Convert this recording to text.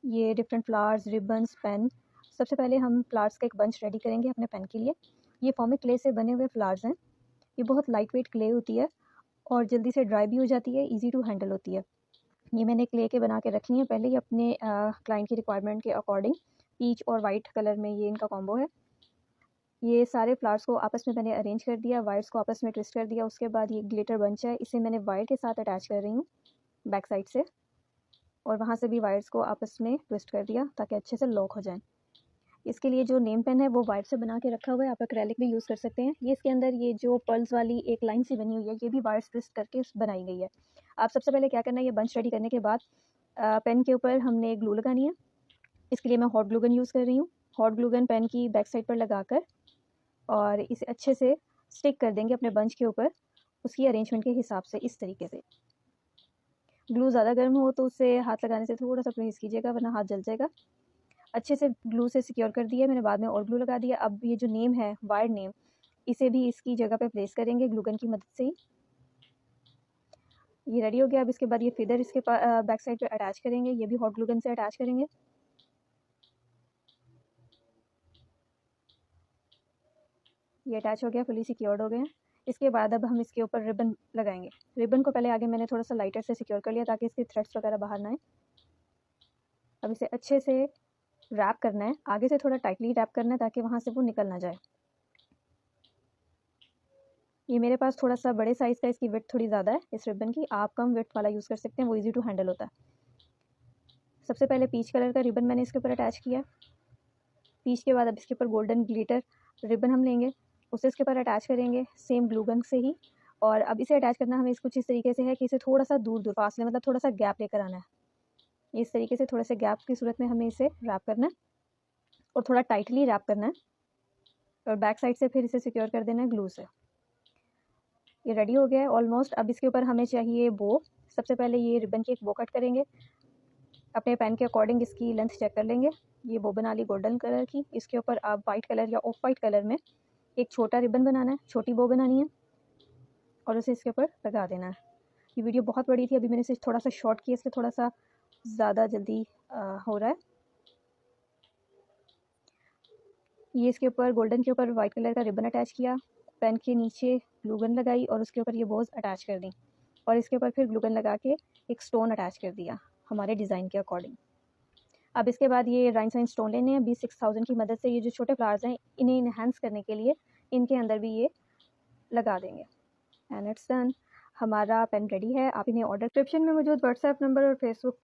ये different flowers, ribbons, pen. सबसे पहले हम फ्लावर्स का एक बंच रेडी करेंगे अपने पेन के लिए। ये फॉर्मिक क्ले से बने हुए फ्लावर्स हैं। ये बहुत लाइट वेट क्ले होती है और जल्दी से ड्राई भी हो जाती है, ईजी टू हैंडल होती है। ये मैंने क्ले के बना के रखी है पहले ही अपने क्लाइंट की रिक्वायरमेंट के अकॉर्डिंग। पीच और वाइट कलर में ये इनका कॉम्बो है। ये सारे फ्लावर्स को आपस में मैंने अरेंज कर दिया, वायर्स को आपस में ट्विस्ट कर दिया। उसके बाद ये ग्लिटर बंच है, इसे मैंने वायर के साथ अटैच कर रही हूँ बैक साइड से, और वहाँ से भी वायर्स को आपस में ट्विस्ट कर दिया ताकि अच्छे से लॉक हो जाए। इसके लिए जो नेम पेन है वो वायर से बना के रखा हुआ है, आप एक्रेलिक भी यूज़ कर सकते हैं। ये इसके अंदर ये जो पर्ल्स वाली एक लाइन सी बनी हुई है, ये भी वायर्स ट्विस्ट करके बनाई गई है। आप सबसे पहले क्या करना है, ये बंच रेडी करने के बाद पेन के ऊपर हमने ग्लू लगानी है। इसके लिए मैं हॉट ग्लू गन यूज़ कर रही हूँ। हॉट ग्लू गन पेन की बैक साइड पर लगाकर और इसे अच्छे से स्टिक कर देंगे अपने बंच के ऊपर, उसकी अरेंजमेंट के हिसाब से इस तरीके से। ग्लू ज़्यादा गर्म हो तो उससे हाथ लगाने से थोड़ा सा परहेज़ कीजिएगा, वरना हाथ जल जाएगा। अच्छे से ग्लू से सिक्योर कर दिया मैंने, बाद में और ग्लू लगा दिया। अब ये जो नेम है, वायर नेम, इसे भी इसकी जगह पे प्लेस करेंगे ग्लू गन की मदद से ही। ये रेडी हो गया। अब इसके बाद ये फिदर इसके बैक साइड पे अटैच करेंगे, ये भी हॉट ग्लू गन से अटैच करेंगे। ये अटैच हो गया, फुली सिक्योर्ड हो गए हैं। इसके बाद अब हम इसके ऊपर रिबन लगाएंगे। रिबन को पहले आगे मैंने थोड़ा सा लाइटर से सिक्योर कर लिया ताकि इसके थ्रेड्स वगैरह बाहर ना आए। अब इसे अच्छे से रैप करना है, आगे से थोड़ा टाइटली रैप करना है ताकि वहाँ से वो निकल ना जाए। ये मेरे पास थोड़ा सा बड़े साइज़ का, इसकी विड्थ थोड़ी ज़्यादा है इस रिबन की, आप कम विड्थ वाला यूज़ कर सकते हैं, वो ईजी टू हैंडल होता है। सबसे पहले पीच कलर का रिबन मैंने इसके ऊपर अटैच किया। पीच के बाद अब इसके ऊपर गोल्डन ग्लिटर रिबन हम लेंगे, उसे इसके ऊपर अटैच करेंगे सेम ग्लू गन से ही। और अब इसे अटैच करना हमें कुछ इस तरीके से है कि इसे थोड़ा सा दूर दूर फासले, मतलब थोड़ा सा गैप लेकर आना है। इस तरीके से थोड़े से गैप की सूरत में हमें इसे रैप करना है और थोड़ा टाइटली रैप करना है, और बैक साइड से फिर इसे सिक्योर कर देना है ग्लू से। ये रेडी हो गया है ऑलमोस्ट। अब इसके ऊपर हमें चाहिए बो। सबसे पहले ये रिबन की एक बो कट करेंगे, अपने पेन के अकॉर्डिंग इसकी लेंथ चेक कर लेंगे। ये बो बना ली गोल्डन कलर की। इसके ऊपर आप वाइट कलर या ऑफ वाइट कलर में एक छोटा रिबन बनाना है, छोटी बो बनानी है और उसे इसके ऊपर लगा देना है। ये वीडियो बहुत बड़ी थी, अभी मैंने इसे थोड़ा सा शॉर्ट किया, इसलिए थोड़ा सा ज़्यादा जल्दी हो रहा है। ये इसके ऊपर गोल्डन के ऊपर वाइट कलर का रिबन अटैच किया, पेन के नीचे ग्लू गन लगाई और उसके ऊपर ये बोज अटैच कर दी, और इसके ऊपर फिर ग्लू गन लगा के एक स्टोन अटैच कर दिया हमारे डिज़ाइन के अकॉर्डिंग। अब इसके बाद ये राइनसाइन स्टोन लेने हैं B6000 की मदद से। ये जो छोटे फ्लावर्स हैं इन्हें इन्हेंस करने के लिए इनके अंदर भी ये लगा देंगे। एंड इट्स डन, हमारा पेन रेडी है। आप इन्हें ऑर्डर, डिस्क्रिप्शन में मौजूद व्हाट्सएप नंबर और फेसबुक